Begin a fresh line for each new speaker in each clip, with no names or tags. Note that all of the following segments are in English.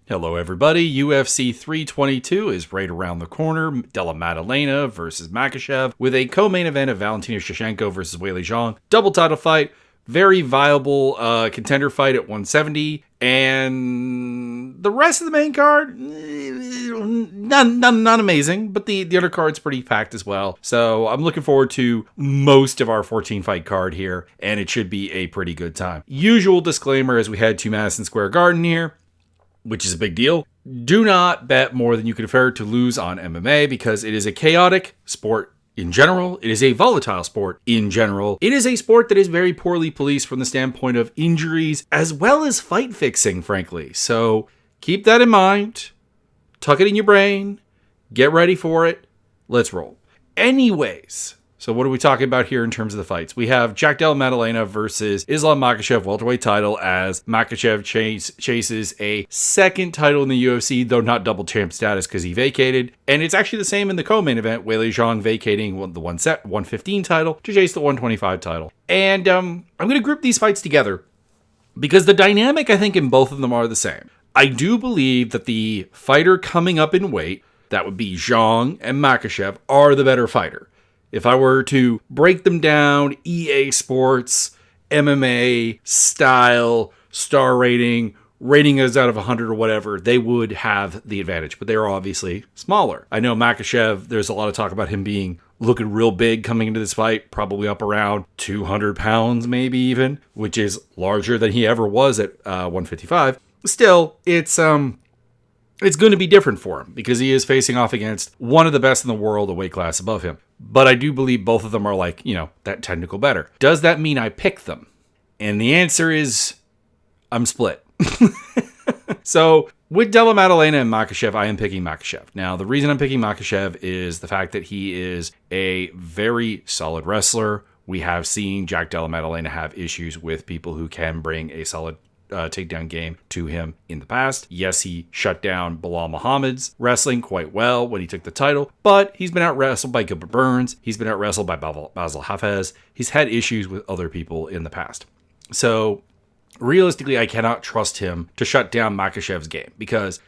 Hello everybody, UFC 322 is right around the corner. Della Maddalena versus Makhachev with a co-main event of Valentina Shevchenko versus Weili Zhang. Double title fight, very viable contender fight at 170. And the rest of the main card, not amazing, but the undercard's pretty packed as well. So I'm looking forward to most of our 14 fight card here, and it should be a pretty good time. Usual disclaimer as we head to Madison Square Garden here, which is a big deal. Do not bet more than you can afford to lose on MMA because it is a chaotic sport in general. It is a volatile sport in general. It is a sport that is very poorly policed from the standpoint of injuries as well as fight fixing, frankly. So keep that in mind. Tuck it in your brain. Get ready for it. Let's roll. Anyways, so what are we talking about here in terms of the fights? We have Della Maddalena versus Islam Makhachev welterweight title as Makhachev chases a second title in the UFC, though not double champ status because he vacated. And it's actually the same in the co-main event, Weili Zhang vacating the 115 title to chase the 125 title. And I'm going to group these fights together because the dynamic, I think, in both of them are the same. I do believe that the fighter coming up in weight, that would be Zhang and Makhachev, are the better fighter. If I were to break them down, EA Sports, MMA, style, star rating us out of 100 or whatever, they would have the advantage, but they're obviously smaller. I know Makhachev, there's a lot of talk about him looking real big coming into this fight, probably up around 200 pounds maybe even, which is larger than he ever was at 155. Still, it's going to be different for him because he is facing off against one of the best in the world, a weight class above him. But I do believe both of them are that technical better. Does that mean I pick them? And the answer is I'm split. So with Della Maddalena and Makhachev, I am picking Makhachev. Now, the reason I'm picking Makhachev is the fact that he is a very solid wrestler. We have seen Della Maddalena have issues with people who can bring a solid takedown game to him in the past. Yes, he shut down Belal Muhammad's wrestling quite well when he took the title, but he's been out-wrestled by Gilbert Burns. He's been out-wrestled by Basil Hafez. He's had issues with other people in the past. So realistically, I cannot trust him to shut down Makhachev's game because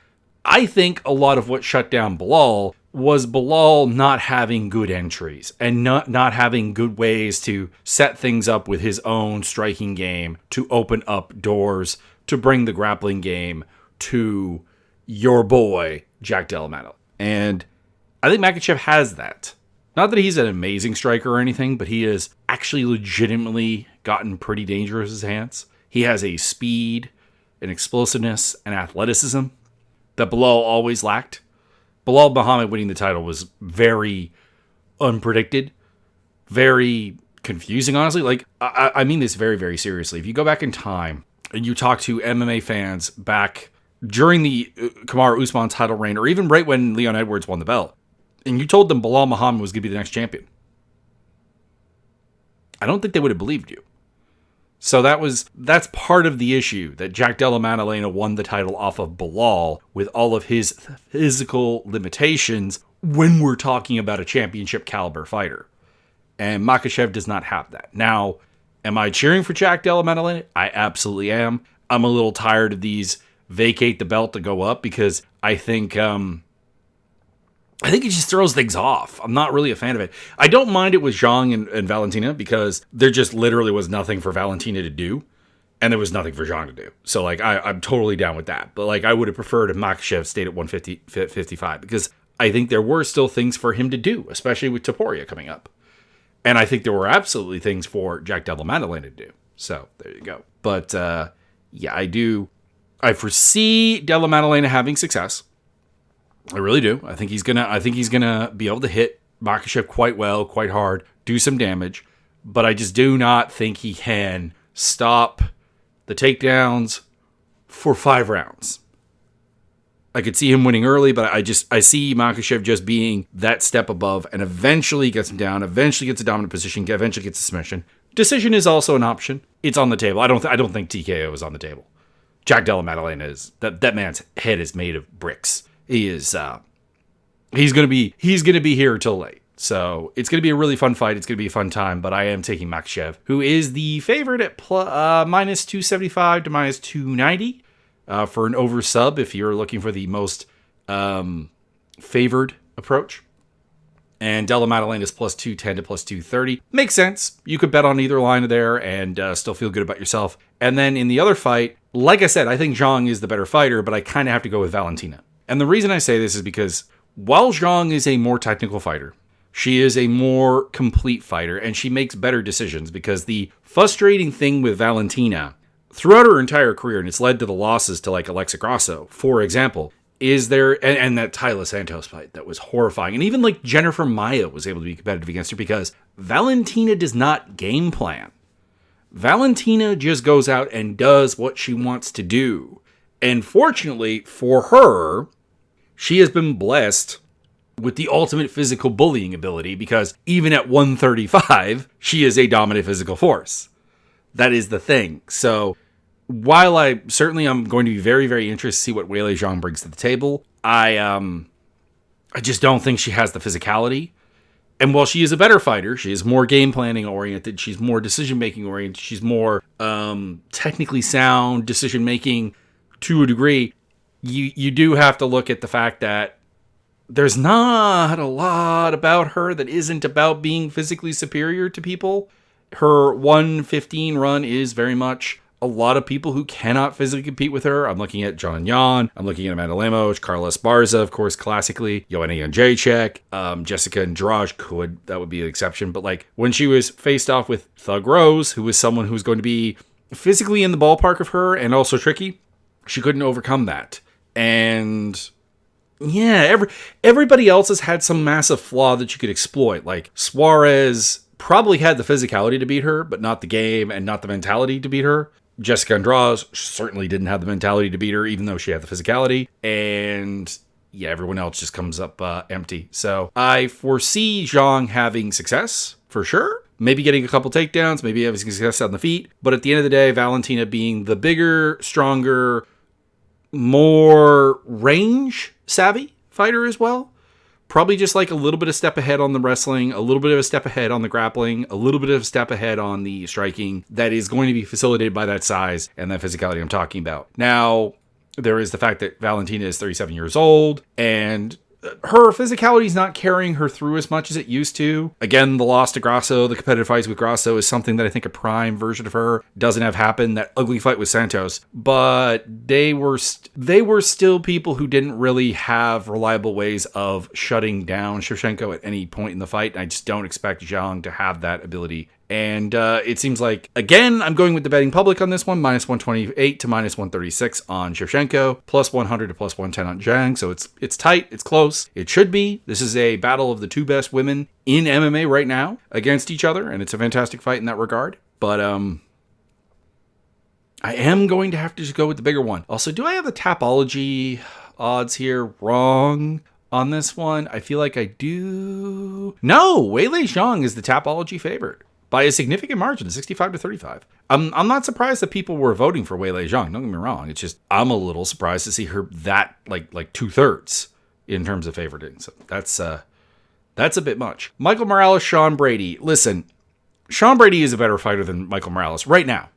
I think a lot of what shut down Belal was Belal not having good entries and not having good ways to set things up with his own striking game to open up doors to bring the grappling game to your boy, Della Maddalena. And I think Makhachev has that. Not that he's an amazing striker or anything, but he has actually legitimately gotten pretty dangerous in his hands. He has a speed, an explosiveness, and athleticism that Belal always lacked. Belal Muhammad winning the title was very unpredicted, very confusing, honestly. I mean this very, very seriously. If you go back in time and you talk to MMA fans back during the Kamaru Usman title reign, or even right when Leon Edwards won the belt, and you told them Belal Muhammad was going to be the next champion, I don't think they would have believed you. So that's part of the issue, that Della Maddalena won the title off of Belal with all of his physical limitations when we're talking about a championship caliber fighter. And Makhachev does not have that. Now, am I cheering for Della Maddalena? I absolutely am. I'm a little tired of these vacate the belt to go up because I think it just throws things off. I'm not really a fan of it. I don't mind it with Zhang and Valentina because there just literally was nothing for Valentina to do, and there was nothing for Zhang to do. So, I'm totally down with that. But, I would have preferred if Makhachev stayed at 155 because I think there were still things for him to do, especially with Topuria coming up. And I think there were absolutely things for Della Maddalena to do. So, there you go. But, yeah, I do. I foresee Della Maddalena having success. I really do. I think he's gonna be able to hit Makhachev quite well, quite hard, do some damage. But I just do not think he can stop the takedowns for 5 rounds. I could see him winning early, but I see Makhachev just being that step above and eventually gets him down, eventually gets a dominant position, eventually gets a submission. Decision is also an option. It's on the table. I don't think TKO is on the table. Della Maddalena is that man's head is made of bricks. He is, he's going to be here till late. So it's going to be a really fun fight. It's going to be a fun time, but I am taking Makhachev, who is the favorite at minus 275 to minus 290. for an over sub if you're looking for the most favored approach. And Della Maddalena is plus 210 to plus 230. Makes sense. You could bet on either line of there and still feel good about yourself. And then in the other fight, like I said, I think Zhang is the better fighter, but I kind of have to go with Valentina. And the reason I say this is because while Zhang is a more technical fighter, she is a more complete fighter, and she makes better decisions, because the frustrating thing with Valentina throughout her entire career, and it's led to the losses to like Alexa Grasso, for example, is there, and that Tyler Santos fight that was horrifying. And even like Jennifer Maia was able to be competitive against her because Valentina does not game plan. Valentina just goes out and does what she wants to do. And fortunately for her, she has been blessed with the ultimate physical bullying ability, because even at 135, she is a dominant physical force. That is the thing. So while I'm going to be very, very interested to see what Weili Zhang brings to the table, I just don't think she has the physicality. And while she is a better fighter, she is more game planning oriented, she's more decision making oriented, she's more technically sound decision making to a degree. You do have to look at the fact that there's not a lot about her that isn't about being physically superior to people. Her 115 run is very much a lot of people who cannot physically compete with her. I'm looking at John Yan. I'm looking at Amanda Lemos, Carla Esparza, of course, classically. Joanna Jędrzejczyk, Jessica Andrade that would be an exception. But like when she was faced off with Thug Rose, who was someone who's going to be physically in the ballpark of her and also tricky, she couldn't overcome that. And yeah, everybody else has had some massive flaw that you could exploit. Like Suarez probably had the physicality to beat her, but not the game and not the mentality to beat her. Jessica Andrade certainly didn't have the mentality to beat her, even though she had the physicality. And yeah, everyone else just comes up empty. So I foresee Zhang having success for sure. Maybe getting a couple takedowns, maybe having success on the feet. But at the end of the day, Valentina being the bigger, stronger, more range savvy fighter as well. Probably just like a little bit of step ahead on the wrestling, a little bit of a step ahead on the grappling, a little bit of a step ahead on the striking that is going to be facilitated by that size and that physicality I'm talking about. Now, there is the fact that Valentina is 37 years old and her physicality is not carrying her through as much as it used to. Again, the loss to Grasso, the competitive fights with Grasso is something that I think a prime version of her doesn't have happen. That ugly fight with Santos, but they were still people who didn't really have reliable ways of shutting down Shevchenko at any point in the fight. And I just don't expect Zhang to have that ability. And it seems like, again, I'm going with the betting public on this one, minus 128 to minus 136 on Shevchenko, plus 100 to plus 110 on Zhang. So it's tight, it's close. It should be. This is a battle of the two best women in MMA right now against each other, and it's a fantastic fight in that regard. But I am going to have to just go with the bigger one. Also, do I have the Tapology odds here wrong on this one? I feel like I do. No, Weili Zhang is the Tapology favorite by a significant margin, 65 to 35. I'm not surprised that people were voting for Weili Zhang. Don't get me wrong. It's just I'm a little surprised to see her that like 2/3 in terms of favoriting. So that's a bit much. Michael Morales, Sean Brady. Listen, Sean Brady is a better fighter than Michael Morales right now.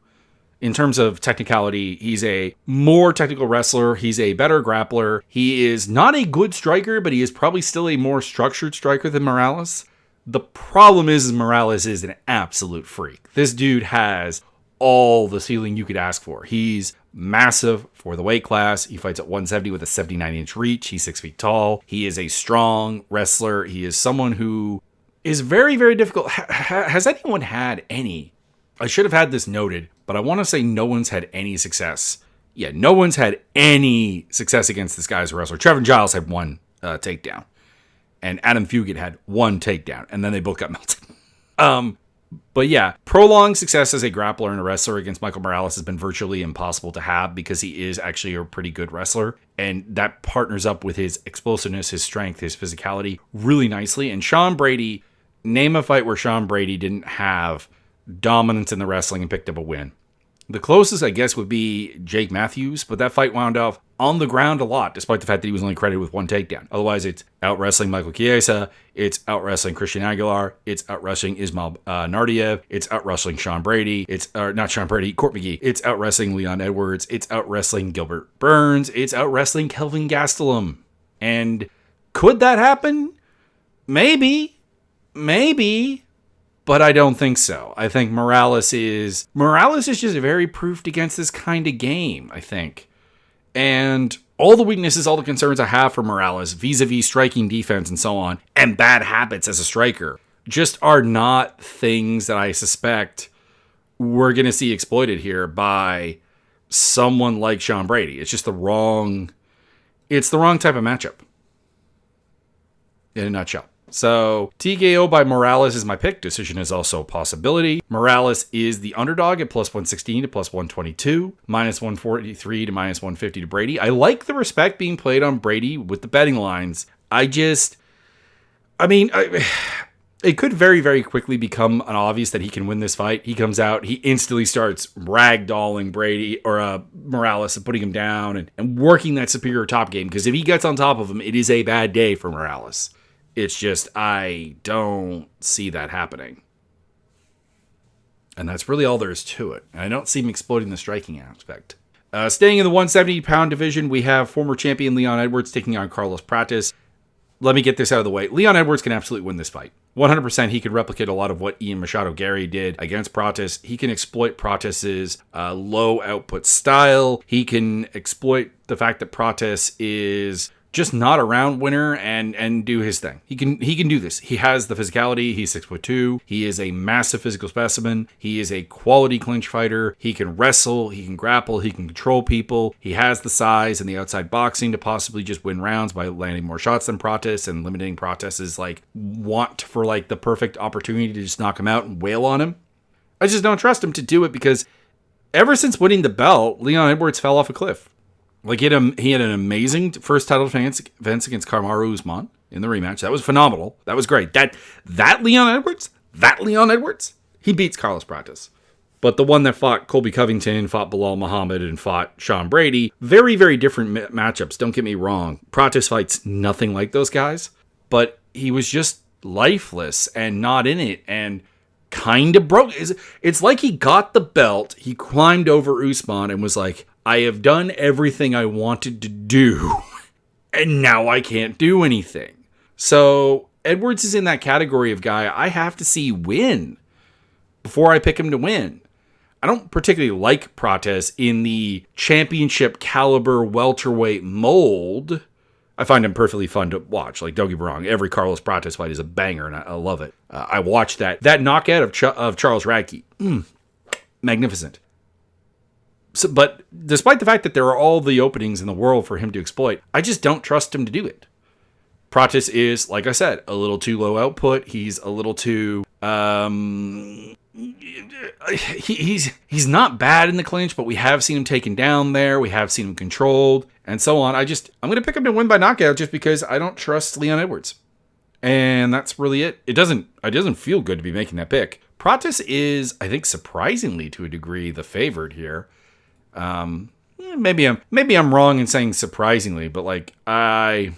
In terms of technicality, he's a more technical wrestler. He's a better grappler. He is not a good striker, but he is probably still a more structured striker than Morales. The problem is Morales is an absolute freak. This dude has all the ceiling you could ask for. He's massive for the weight class. He fights at 170 with a 79-inch reach. He's 6 feet tall. He is a strong wrestler. He is someone who is very, very difficult. Has anyone had any? I should have had this noted, but I want to say no one's had any success. Yeah, no one's had any success against this guy as a wrestler. Trevor Giles had one takedown. And Adam Fugit had one takedown, and then they both got melted. But yeah, prolonged success as a grappler and a wrestler against Michael Morales has been virtually impossible to have because he is actually a pretty good wrestler. And that partners up with his explosiveness, his strength, his physicality really nicely. And Sean Brady, name a fight where Sean Brady didn't have dominance in the wrestling and picked up a win. The closest, I guess, would be Jake Matthews, but that fight wound up on the ground a lot, despite the fact that he was only credited with 1 takedown. Otherwise, it's out-wrestling Michael Chiesa, it's out-wrestling Christian Aguilar, it's out-wrestling Ismail Nardiev, it's out-wrestling Sean Brady, not Sean Brady, Court McGee, it's out-wrestling Leon Edwards, it's out-wrestling Gilbert Burns, it's out-wrestling Kelvin Gastelum. And could that happen? Maybe, but I don't think so. I think Morales is just very proofed against this kind of game, I think. And all the weaknesses, all the concerns I have for Morales vis-a-vis striking defense and so on, and bad habits as a striker, just are not things that I suspect we're going to see exploited here by someone like Sean Brady. It's just the wrong type of matchup. In a nutshell. So, TKO by Morales is my pick. Decision is also a possibility. Morales is the underdog at plus 116 to plus 122, minus 143 to minus 150 to Brady. I like the respect being played on Brady with the betting lines. It could very, very quickly become obvious that he can win this fight. He comes out, he instantly starts ragdolling Brady or Morales and putting him down and working that superior top game. Because if he gets on top of him, it is a bad day for Morales. It's just, I don't see that happening. And that's really all there is to it. And I don't see him exploiting the striking aspect. Staying in the 170-pound division, we have former champion Leon Edwards taking on Carlos Prates. Let me get this out of the way. Leon Edwards can absolutely win this fight. 100% he could replicate a lot of what Ian Machado Gary did against Prates. He can exploit Prates' low output style. He can exploit the fact that Prates is just not a round winner and do his thing. He can do this. He has the physicality. He's 6'2". He is a massive physical specimen. He is a quality clinch fighter. He can wrestle. He can grapple. He can control people. He has the size and the outside boxing to possibly just win rounds by landing more shots than Prates and limiting Prates' want for the perfect opportunity to just knock him out and wail on him. I just don't trust him to do it because ever since winning the belt, Leon Edwards fell off a cliff. He had an amazing first title defense against Kamaru Usman in the rematch. That was phenomenal. That was great. That Leon Edwards, he beats Carlos Prates. But the one that fought Colby Covington, fought Bilal Muhammad, and fought Sean Brady, very, very different matchups. Don't get me wrong. Prates fights nothing like those guys, but he was just lifeless and not in it and kind of broke. It's like he got the belt, he climbed over Usman and was like, I have done everything I wanted to do, and now I can't do anything. So Edwards is in that category of guy I have to see win before I pick him to win. I don't particularly like Prates in the championship caliber welterweight mold. I find him perfectly fun to watch. Don't get me wrong, every Carlos Prates fight is a banger, and I love it. I watched that knockout of Charles Radke. Magnificent. So, but despite the fact that there are all the openings in the world for him to exploit, I just don't trust him to do it. Prates is, like I said, a little too low output. He's a little too... he's not bad in the clinch, but we have seen him taken down there. We have seen him controlled, and so on. I'm going to pick him to win by knockout just because I don't trust Leon Edwards. And that's really it. It doesn't feel good to be making that pick. Prates is, I think, surprisingly to a degree, the favored here. Maybe I'm wrong in saying surprisingly, but I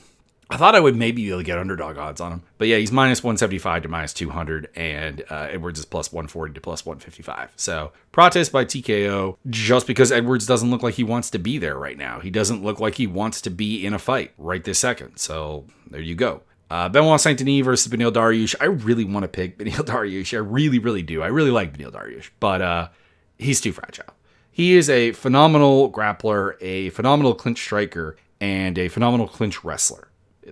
thought I would maybe be able to get underdog odds on him. But yeah, he's minus 175 to minus 200, and Edwards is plus 140 to plus 155. So Prates by TKO, just because Edwards doesn't look like he wants to be there right now. He doesn't look like he wants to be in a fight right this second. So there you go. Benoit Saint-Denis versus Beneil Dariush. I really want to pick Beneil Dariush. I really, really do. I really like Beneil Dariush, but he's too fragile. He is a phenomenal grappler, a phenomenal clinch striker, and a phenomenal clinch wrestler.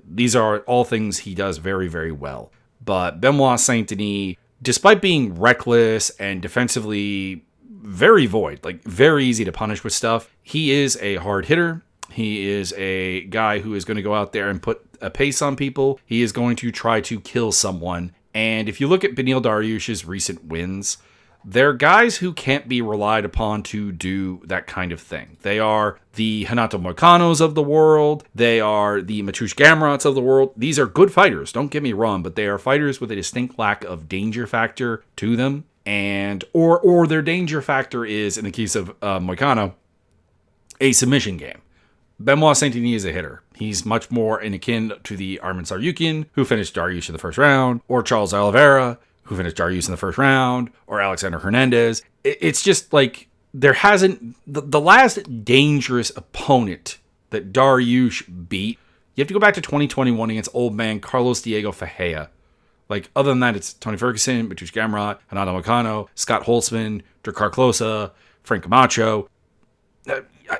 These are all things he does very, very well. But Benoit Saint-Denis, despite being reckless and defensively very void, very easy to punish with stuff, he is a hard hitter. He is a guy who is going to go out there and put a pace on people. He is going to try to kill someone. And if you look at Beneil Dariush's recent wins, they're guys who can't be relied upon to do that kind of thing. They are the Renato Moicanos of the world. They are the Mateusz Gamrots of the world. These are good fighters, don't get me wrong, but they are fighters with a distinct lack of danger factor to them. And or their danger factor is, in the case of Moicano, a submission game. Benoit Saint-Denis is a hitter. He's much more akin to the Arman Tsarukyan, who finished Dariush in the first round, or Charles Oliveira, who finished Dariush in the first round, or Alexander Hernandez. It's just like there hasn't... The last dangerous opponent that Dariush beat, you have to go back to 2021 against old man Carlos Diego Ferreira. Like, other than that, it's Tony Ferguson, Mateusz Gamrot, Renato Moicano, Scott Holtzman, Drakkar Klose, Frank Camacho.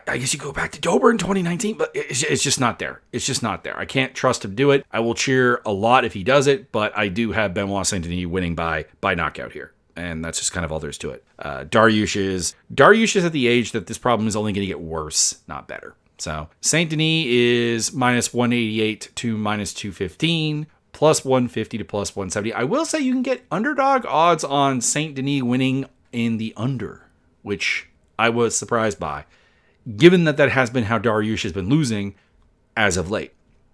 I guess you go back to Dober in 2019, but it's just not there. It's just not there. I can't trust him to do it. I will cheer a lot if he does it, but I do have Benoit Saint-Denis winning by knockout here. And that's just kind of all there is to it. Dariush is at the age that this problem is only going to get worse, not better. So Saint-Denis is minus 188 to minus 215, plus 150 to plus 170. I will say you can get underdog odds on Saint-Denis winning in the under, which I was surprised by, given that has been how Dariush has been losing as of late.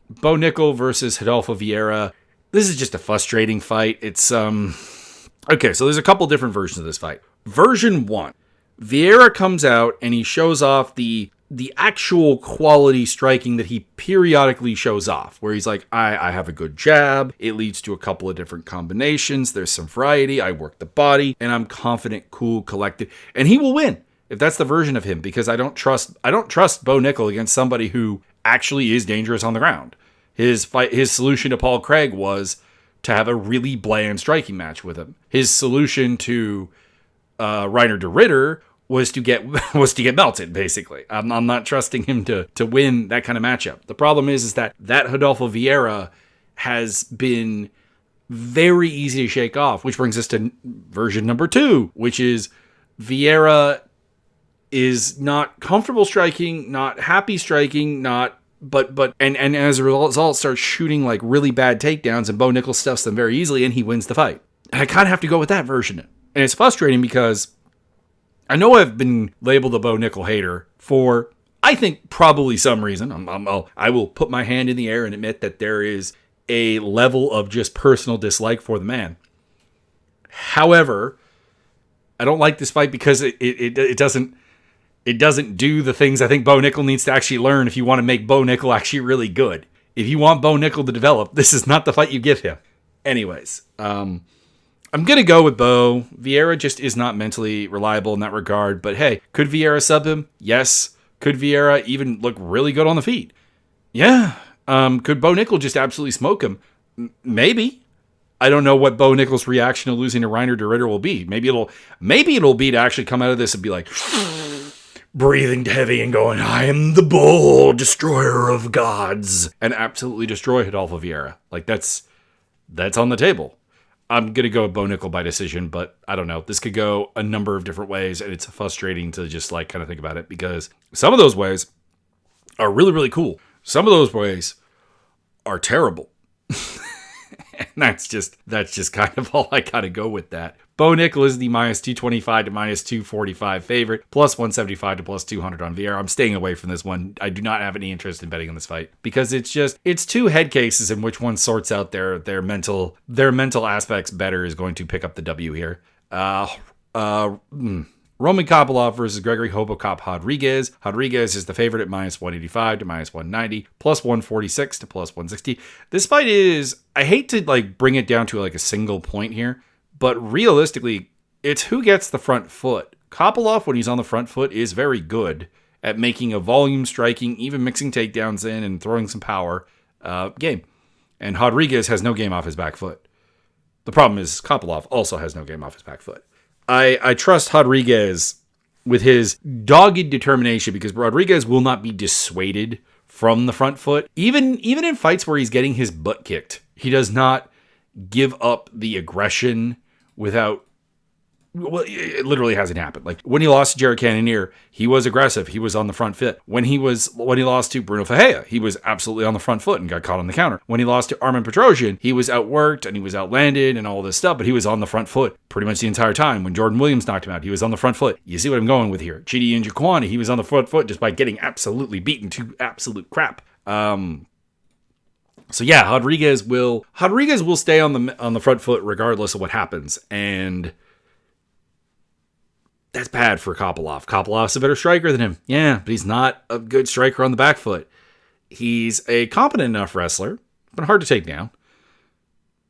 Bo Nickel versus Rodolfo Vieira. This is just a frustrating fight. It's, okay, so there's a couple different versions of this fight. Version 1. Vieira comes out and he shows off the actual quality striking that he periodically shows off, where he's like, I have a good jab. It leads to a couple of different combinations. There's some variety. I work the body, and I'm confident, cool, collected, and he will win. If that's the version of him, because I don't trust Bo Nickel against somebody who actually is dangerous on the ground. His solution to Paul Craig was to have a really bland striking match with him. His solution to Reiner de Ridder was to get melted, basically. I'm not trusting him to win that kind of matchup. The problem is that Rodolfo Vieira has been very easy to shake off, which brings us to version number 2, which is Vieira is not comfortable striking, not happy striking, but as a result starts shooting like really bad takedowns, and Bo Nickel stuffs them very easily, and he wins the fight. And I kind of have to go with that version. And it's frustrating because I know I've been labeled a Bo Nickel hater for, I think, probably some reason. I will put my hand in the air and admit that there is a level of just personal dislike for the man. However, I don't like this fight because it doesn't do the things I think Bo Nickel needs to actually learn if you want to make Bo Nickel actually really good. If you want Bo Nickel to develop, this is not the fight you give him. Anyways, I'm going to go with Bo. Vieira just is not mentally reliable in that regard. But hey, could Vieira sub him? Yes. Could Vieira even look really good on the feet? Yeah. Could Bo Nickel just absolutely smoke him? Maybe. I don't know what Bo Nickel's reaction to losing to Reiner de Ridder will be. Maybe it'll be to actually come out of this and be like, breathing heavy and going, I am the bull, destroyer of gods, and absolutely destroy Rodolfo Vieira. Like, that's on the table. I'm going to go with Bo Nickel by decision, but I don't know. This could go a number of different ways, and it's frustrating to just like kind of think about it, because some of those ways are really, really cool. Some of those ways are terrible. And that's just kind of all I got to go with that. Bo Nickel is the minus 225 to minus 245 favorite, plus 175 to plus 200 on Vieira. I'm staying away from this one. I do not have any interest in betting on this fight because it's two head cases in which one sorts out their mental aspects better is going to pick up the W here. Roman Kopylov versus Gregory Hobocop Rodriguez. Rodriguez is the favorite at minus 185 to minus 190, plus 146 to plus 160. This fight is, I hate to like bring it down to like a single point here, but realistically, it's who gets the front foot. Kopylov, when he's on the front foot, is very good at making a volume striking, even mixing takedowns in and throwing some power game. And Rodriguez has no game off his back foot. The problem is Kopylov also has no game off his back foot. I trust Rodriguez with his dogged determination because Rodriguez will not be dissuaded from the front foot. Even in fights where he's getting his butt kicked, he does not give up the aggression without... Well, it literally hasn't happened. Like when he lost to Jared Cannonier, he was aggressive. He was on the front foot. When he lost to Bruno Ferreira, he was absolutely on the front foot and got caught on the counter. When he lost to Armen Petrosyan, he was outworked and he was outlanded and all this stuff, but he was on the front foot pretty much the entire time. When Jordan Williams knocked him out, he was on the front foot. You see what I'm going with here? Chidi Njokuani, he was on the front foot just by getting absolutely beaten to absolute crap. So yeah, Rodriguez will stay on the front foot regardless of what happens, and That's bad for Kopylov. Kopilov's a better striker than him. Yeah, but he's not a good striker on the back foot. He's a competent enough wrestler, but hard to take down.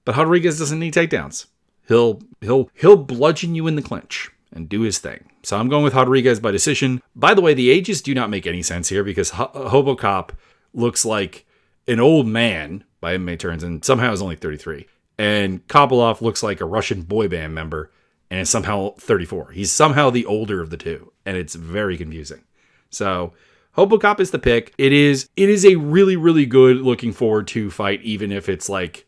But Rodriguez doesn't need takedowns. He'll bludgeon you in the clinch and do his thing. So I'm going with Rodriguez by decision. By the way, the ages do not make any sense here because Hobocop looks like an old man by MMA terms and somehow is only 33. And Kopylov looks like a Russian boy band member and is somehow 34. He's somehow the older of the two, and it's very confusing. So Hobocop is the pick. It is a really, really good looking forward to fight, even if it's like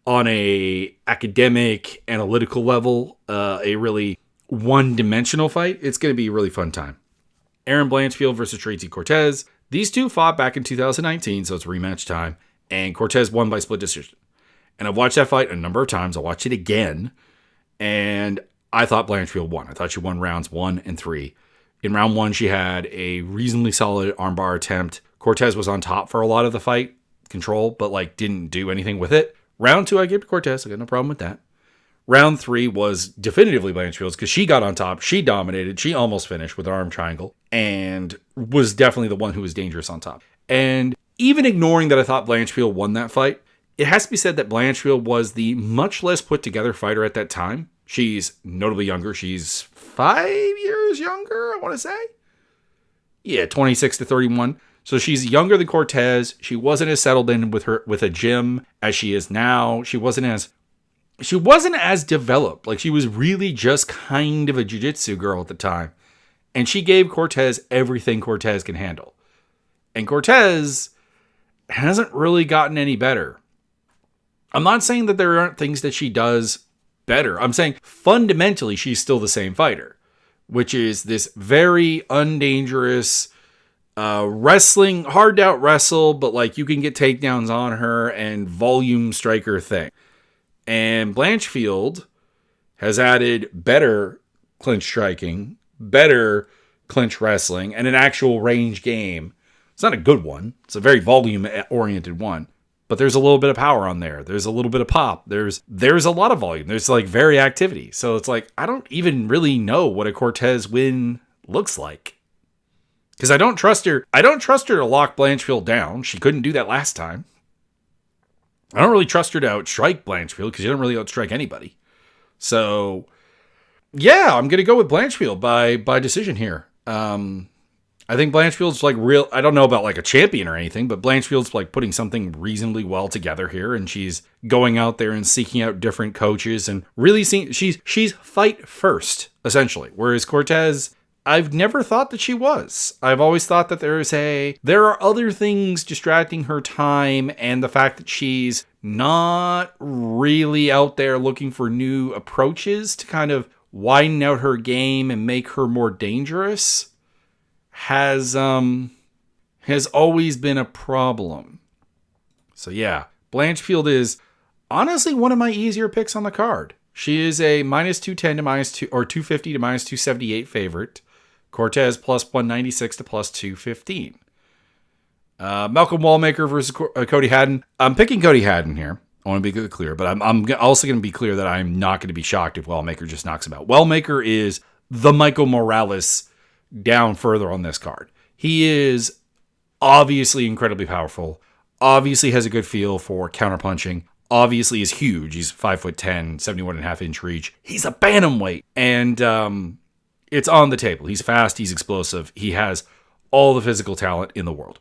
on a academic, analytical level, a really one-dimensional fight. It's going to be a really fun time. Aaron Blanchfield versus Tracy Cortez. These two fought back in 2019, so it's rematch time, and Cortez won by split decision. And I've watched that fight a number of times. I'll watch it again, and I thought Blanchfield won. I thought she won rounds 1 and 3. In round 1, she had a reasonably solid armbar attempt. Cortez was on top for a lot of the fight, control, but didn't do anything with it. Round 2, I give to Cortez. I got no problem with that. Round 3 was definitively Blanchfield's because she got on top. She dominated. She almost finished with her arm triangle and was definitely the one who was dangerous on top. And even ignoring that I thought Blanchfield won that fight, it has to be said that Blanchfield was the much less put together fighter at that time. She's notably younger. She's 5 years younger, I want to say. Yeah, 26 to 31. So she's younger than Cortez. She wasn't as settled in with a gym as she is now. She wasn't as developed. She was really just kind of a jiu-jitsu girl at the time. And she gave Cortez everything Cortez can handle. And Cortez hasn't really gotten any better. I'm not saying that there aren't things that she does better. I'm saying fundamentally she's still the same fighter, which is this very undangerous wrestling, hard to out wrestle, but you can get takedowns on her and volume striker thing. And Blanchfield has added better clinch striking, better clinch wrestling, and an actual range game. It's not a good one. It's a very volume-oriented one. But there's a little bit of power on there. There's a little bit of pop. There's a lot of volume. There's very activity. So it's I don't even really know what a Cortez win looks like. Because I don't trust her. I don't trust her to lock Blanchfield down. She couldn't do that last time. I don't really trust her to outstrike Blanchfield because she doesn't really outstrike anybody. So, yeah, I'm going to go with Blanchfield by decision here. I think Blanchfield's real. I don't know about a champion or anything, but Blanchfield's putting something reasonably well together here, and she's going out there and seeking out different coaches and really seeing she's fight first essentially. Whereas Cortez, I've never thought that she was. I've always thought that there are other things distracting her time, and the fact that she's not really out there looking for new approaches to kind of widen out her game and make her more dangerous has always been a problem. So yeah, Blanchfield is honestly one of my easier picks on the card. She is a minus 210 to minus 2 or 250 to minus 278 favorite. Cortez plus 196 to plus 215. Malcolm Wellmaker versus Cody Haddon. I'm picking Cody Haddon here. I want to be clear, but I'm also going to be clear that I'm not going to be shocked if Wellmaker just knocks him out. Wellmaker is the Michael Morales down further on this card. He is obviously incredibly powerful, obviously has a good feel for counterpunching, obviously is huge. He's 5'10", 71.5 inch reach. He's a bantamweight, and it's on the table. He's fast, he's explosive, he has all the physical talent in the world.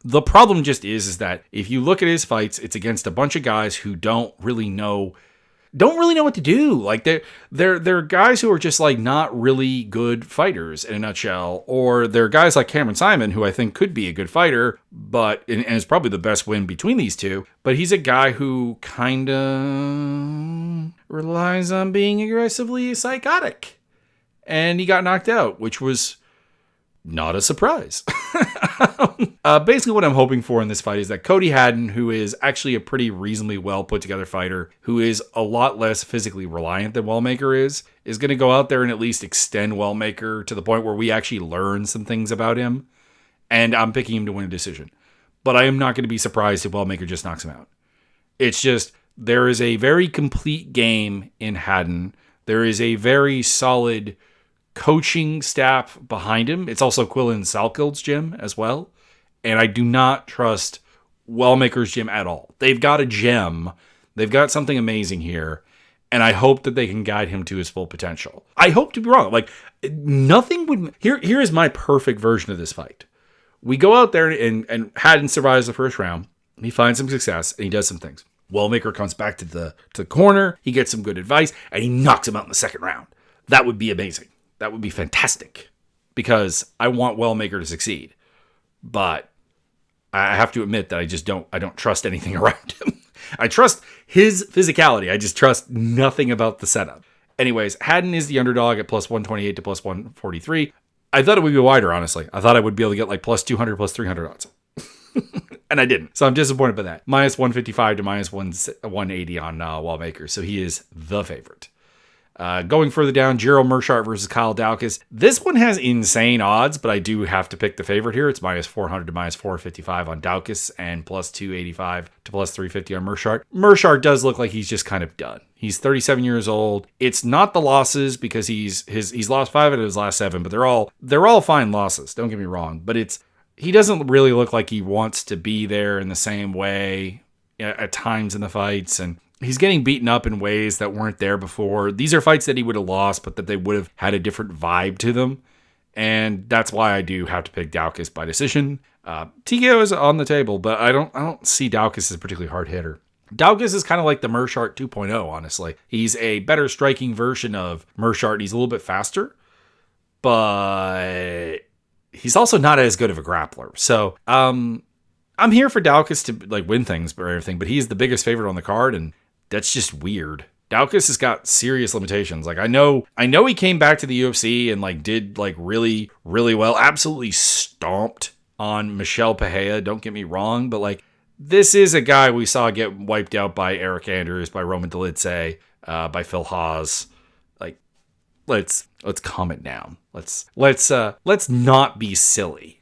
The problem just is that if you look at his fights, it's against a bunch of guys who don't really know what to do. They're guys who are just not really good fighters in a nutshell, or they're guys like Cameron Simon, who I think could be a good fighter, but and is probably the best win between these two. But he's a guy who kind of relies on being aggressively psychotic, and he got knocked out, which was not a surprise. Basically what I'm hoping for in this fight is that Cody Haddon, who is actually a pretty reasonably well put together fighter, who is a lot less physically reliant than Wellmaker is going to go out there and at least extend Wellmaker to the point where we actually learn some things about him. And I'm picking him to win a decision. But I am not going to be surprised if Wellmaker just knocks him out. It's just, there is a very complete game in Haddon. There is a very solid coaching staff behind him. It's also Quillen Salkild's gym as well. And I do not trust Wellmaker's gym at all. They've got a gem. They've got something amazing here. And I hope that they can guide him to his full potential. I hope to be wrong. Like, nothing would... Here is my perfect version of this fight. We go out there and Haddon survives the first round. He finds some success and he does some things. Wellmaker comes back to the corner. He gets some good advice and he knocks him out in the second round. That would be amazing. That would be fantastic because I want Wellmaker to succeed. But I have to admit that I don't trust anything around him. I trust his physicality. I just trust nothing about the setup. Anyways, Haddon is the underdog at plus 128 to plus 143. I thought it would be wider, honestly. I thought I would be able to get like plus 200, plus 300 odds. And I didn't. So I'm disappointed by that. Minus 155 to minus 180 on Wellmaker. So he is the favorite. Going further down, Jiro Mershart versus Kyle Daukaus. This one has insane odds, but I do have to pick the favorite here. It's minus 400 to minus 455 on Daukaus and plus 285 to plus 350 on Mershart. Mershart does look like he's just kind of done. He's 37 years old. It's not the losses because he's lost 5 out of his last 7, but they're all fine losses. Don't get me wrong, but he doesn't really look like he wants to be there in the same way at times in the fights, and he's getting beaten up in ways that weren't there before. These are fights that he would have lost, but that they would have had a different vibe to them. And that's why I do have to pick Daukaus by decision. TKO is on the table, but I don't see Daukaus as a particularly hard hitter. Daukaus is kind of like the Mershart 2.0, honestly. He's a better striking version of Mershart. He's a little bit faster, but he's also not as good of a grappler. So I'm here for Daukaus to like win things or everything, but he's the biggest favorite on the card, and that's just weird. Daukaus has got serious limitations. Like I know he came back to the UFC and like did like really, really well. Absolutely stomped on Michel Pereira. Don't get me wrong, but like this is a guy we saw get wiped out by Eric Anders, by Roman Dolidze, by Phil Haas. Like let's calm it down. Let's not be silly.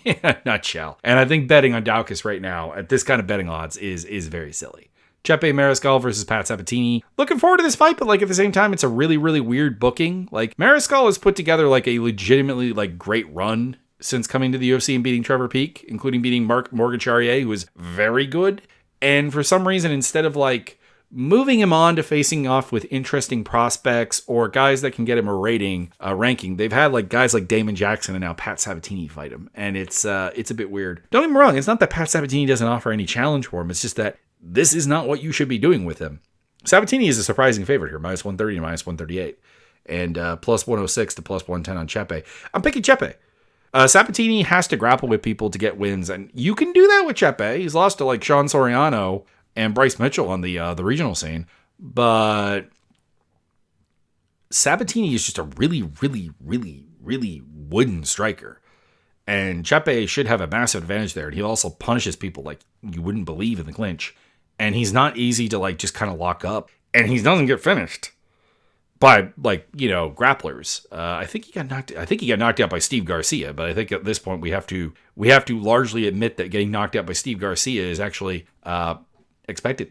In a nutshell. And I think betting on Daukaus right now at this kind of betting odds is very silly. Chepe Mariscal versus Pat Sabatini. Looking forward to this fight, but like at the same time, it's a really, really weird booking. Like Mariscal has put together like a legitimately like great run since coming to the UFC and beating Trevor Peek, including beating Morgan Charrier, who was very good. And for some reason, instead of like moving him on to facing off with interesting prospects or guys that can get him a ranking, they've had like guys like Damon Jackson and now Pat Sabatini fight him. And it's a bit weird. Don't get me wrong. It's not that Pat Sabatini doesn't offer any challenge for him. It's just that this is not what you should be doing with him. Sabatini is a surprising favorite here, minus 130 to minus 138. And plus 106 to plus 110 on Chepe. I'm picking Chepe. Sabatini has to grapple with people to get wins, and you can do that with Chepe. He's lost to like Sean Soriano and Bryce Mitchell on the regional scene, but Sabatini is just a really, really, really, really wooden striker, and Chepe should have a massive advantage there. And he also punishes people like you wouldn't believe in the clinch, and he's not easy to like just kind of lock up, and he doesn't get finished by like, you know, grapplers. I think he got knocked out by Steve Garcia, but I think at this point we have to largely admit that getting knocked out by Steve Garcia is actually expected.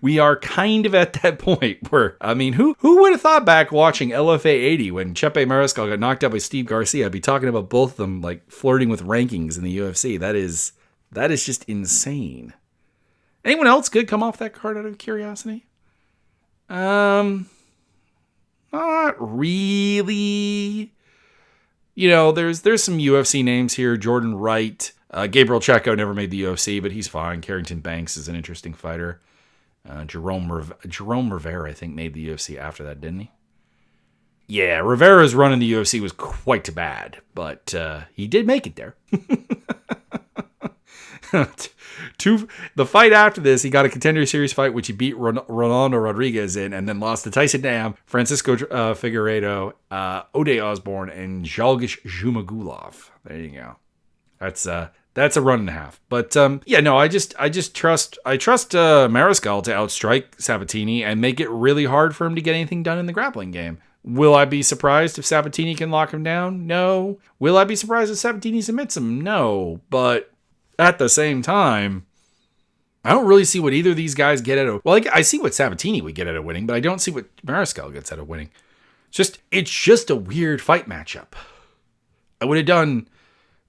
We are kind of at that point where, I mean, who would have thought back watching LFA 80 when Chepe Mariscal got knocked out by Steve Garcia? I'd be talking about both of them like flirting with rankings in the UFC. That is just insane. Anyone else good come off that card out of curiosity? Not really. You know, there's some UFC names here. Jordan Wright. Gabriel Checo never made the UFC, but he's fine. Carrington Banks is an interesting fighter. Jerome Rivera, I think, made the UFC after that, didn't he? Yeah, Rivera's run in the UFC was quite bad, but he did make it there. The fight after this, he got a Contender Series fight, which he beat Ronaldo Rodriguez in, and then lost to Tyson Dam, Francisco Figueiredo, Ode Osborne, and Zhalgish Zhumagulov. There you go. That's a run and a half. But yeah, no, I trust Mariscal to outstrike Sabatini and make it really hard for him to get anything done in the grappling game. Will I be surprised if Sabatini can lock him down? No. Will I be surprised if Sabatini submits him? No. But at the same time, I don't really see what either of these guys get out of. Well, I see what Sabatini would get out of winning, but I don't see what Mariscal gets out of winning. It's just a weird fight matchup. I would have done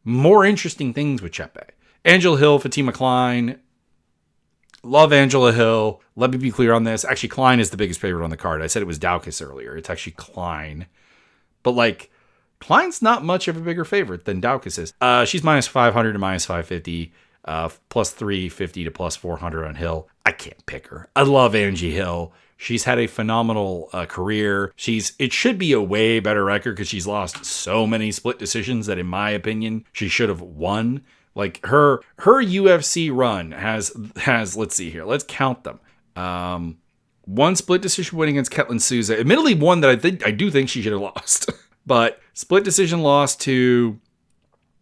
more interesting things with Chepe. Angela Hill, Fatima Klein. Love Angela Hill. Let me be clear on this. Actually, Klein is the biggest favorite on the card. I said it was Daukaus earlier. It's actually Klein. But like, Klein's not much of a bigger favorite than Daukaus is. She's minus 500 to minus 550. Plus 350 to plus 400 on Hill. I can't pick her. I love Angie Hill. She's had a phenomenal career. It should be a way better record because she's lost so many split decisions that, in my opinion, she should have won. Like her UFC run has let's see here. Let's count them. One split decision win against Ketlin Souza. Admittedly, one that I do think she should have lost. But split decision loss to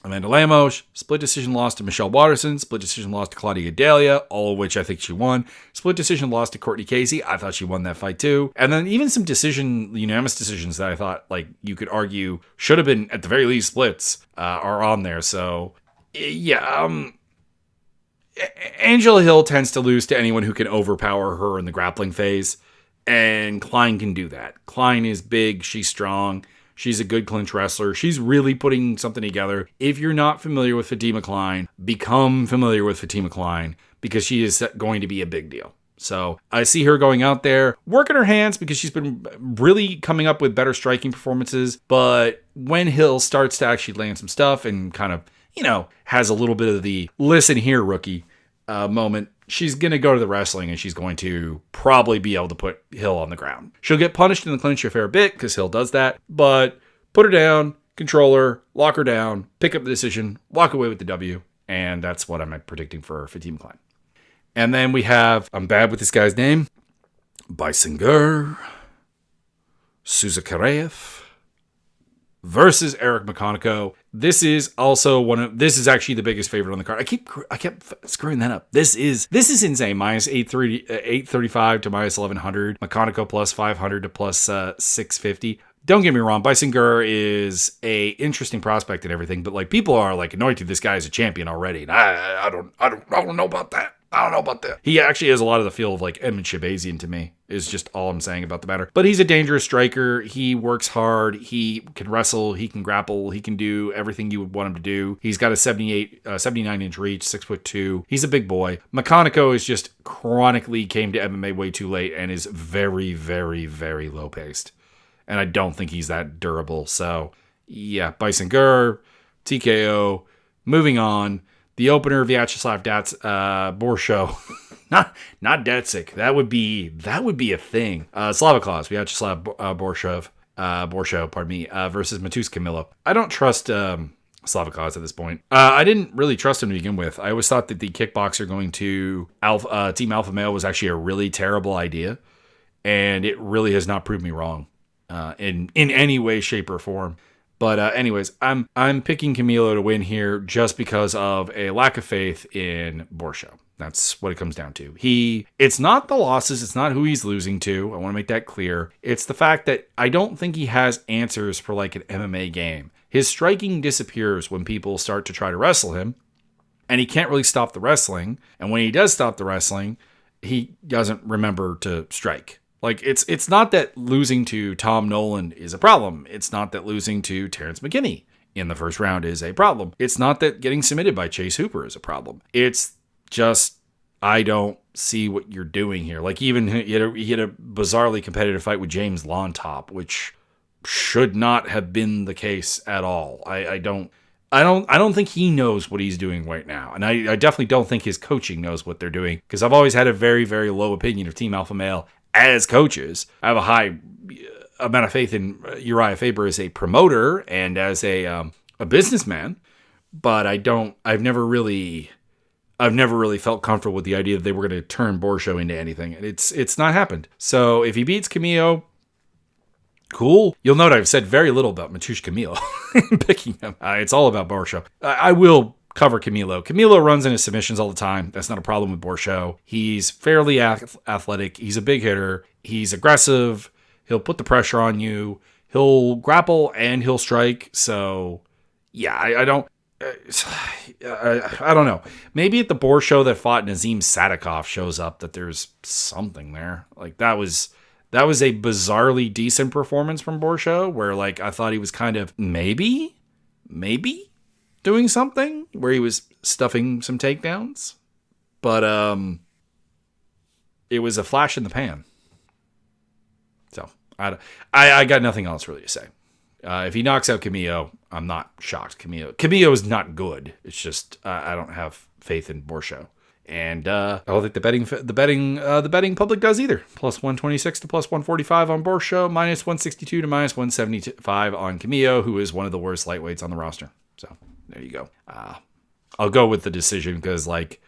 Amanda Lemos, split decision loss to Michelle Watterson, split decision loss to Claudia Gadelia, all of which I think she won. Split decision loss to Courtney Casey. I thought she won that fight too. And then even some unanimous decisions that I thought, like, you could argue should have been at the very least splits are on there. So yeah, Angela Hill tends to lose to anyone who can overpower her in the grappling phase. And Klein can do that. Klein is big. She's strong. She's a good clinch wrestler. She's really putting something together. If you're not familiar with Fatima Klein, become familiar with Fatima Klein because she is going to be a big deal. So I see her going out there, working her hands because she's been really coming up with better striking performances. But when Hill starts to actually land some stuff and kind of, has a little bit of the listen here, rookie moment, she's going to go to the wrestling and she's going to probably be able to put Hill on the ground. She'll get punished in the clinch a fair bit because Hill does that, but put her down, control her, lock her down, pick up the decision, walk away with the W, and that's what I'm predicting for Fatima Klein. And then we have, I'm bad with this guy's name, Bisinger, Souza Kareev versus Eric McConaughey. This is actually the biggest favorite on the card. I kept screwing that up. This is insane. Minus 835 to minus 1100. McConaughey plus 500 to plus 650. Don't get me wrong, Bisinger is a interesting prospect and everything, but like people are like anointed this guy as a champion already. And I don't know about that. I don't know about that. He actually has a lot of the feel of like Edmund Shabazian to me, is just all I'm saying about the matter. But he's a dangerous striker. He works hard. He can wrestle. He can grapple. He can do everything you would want him to do. He's got a 79-inch reach, 6'2". He's a big boy. McConaughey is just chronically came to MMA way too late and is very, very, very low paced. And I don't think he's that durable. So yeah, Bisinger, TKO, moving on. The opener, Vyacheslav Borsho. not Datsik. That would be a thing. Slavakos, Vyacheslav Borsho, pardon me, versus Matus Camillo. I don't trust Slavakos at this point. I didn't really trust him to begin with. I always thought that the kickboxer going to Team Alpha Male was actually a really terrible idea. And it really has not proved me wrong in any way, shape, or form. But anyways, I'm picking Camilo to win here just because of a lack of faith in Borsho. That's what it comes down to. It's not the losses. It's not who he's losing to. I want to make that clear. It's the fact that I don't think he has answers for like an MMA game. His striking disappears when people start to try to wrestle him, and he can't really stop the wrestling. And when he does stop the wrestling, he doesn't remember to strike. Like, it's not that losing to Tom Nolan is a problem. It's not that losing to Terrence McKinney in the first round is a problem. It's not that getting submitted by Chase Hooper is a problem. It's just, I don't see what you're doing here. Like, even he had a bizarrely competitive fight with James Lontop, which should not have been the case at all. I don't think he knows what he's doing right now. And I definitely don't think his coaching knows what they're doing, because I've always had a very, very low opinion of Team Alpha Male as coaches. I have a high amount of faith in Uriah Faber as a promoter and as a businessman, but I've never really felt comfortable with the idea that they were going to turn Borsho into anything. And it's not happened. So if he beats Camillo, cool. You'll note I've said very little about Matush Camillo in picking him. It's all about Borsho. I will cover Camilo. Camilo runs into submissions all the time. That's not a problem with Borsho. He's fairly athletic. He's a big hitter. He's aggressive. He'll put the pressure on you. He'll grapple and he'll strike. So, yeah, I don't... I don't know. Maybe at the Boar show that fought Nazim Sadikov shows up that there's something there. Like that was a bizarrely decent performance from Boar show where like I thought he was kind of maybe doing something where he was stuffing some takedowns, but it was a flash in the pan. So I got nothing else really to say. If he knocks out Camillo, I'm not shocked. Camillo is not good. It's just I don't have faith in Borshow, and I don't think the betting public does either. Plus 126 to plus 145 on Borshow, minus 162 to minus 175 on Camillo, who is one of the worst lightweights on the roster. So there you go. I'll go with the decision because like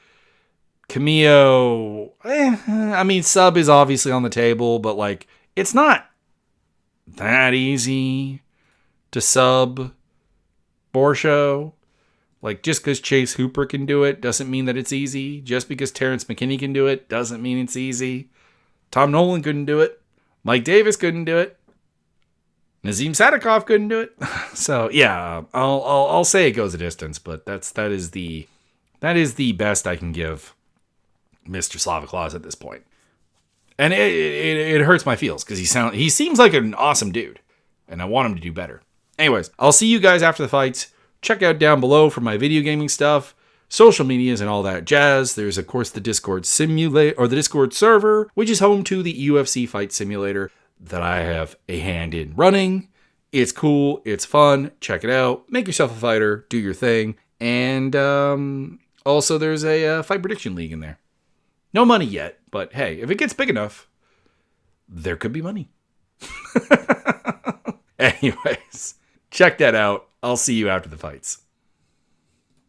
Camillo, I mean sub is obviously on the table, but like it's not that easy to sub Borshow. Like, just because Chase Hooper can do it doesn't mean that it's easy. Just because Terrence McKinney can do it doesn't mean it's easy. Tom Nolan couldn't do it. Mike Davis couldn't do it. Nazim Sadikov couldn't do it. So, yeah, I'll say it goes a distance, but that is the best I can give Mr. Slava Claus at this point. And it hurts my feels because he seems like an awesome dude, and I want him to do better. Anyways, I'll see you guys after the fights. Check out down below for my video gaming stuff, social medias, and all that jazz. There's, of course, the Discord simulator or the Discord server, which is home to the UFC fight simulator that I have a hand in running. It's cool. It's fun. Check it out. Make yourself a fighter. Do your thing. And also, there's a fight prediction league in there. No money yet, but hey, if it gets big enough, there could be money. Anyways, check that out. I'll see you after the fights.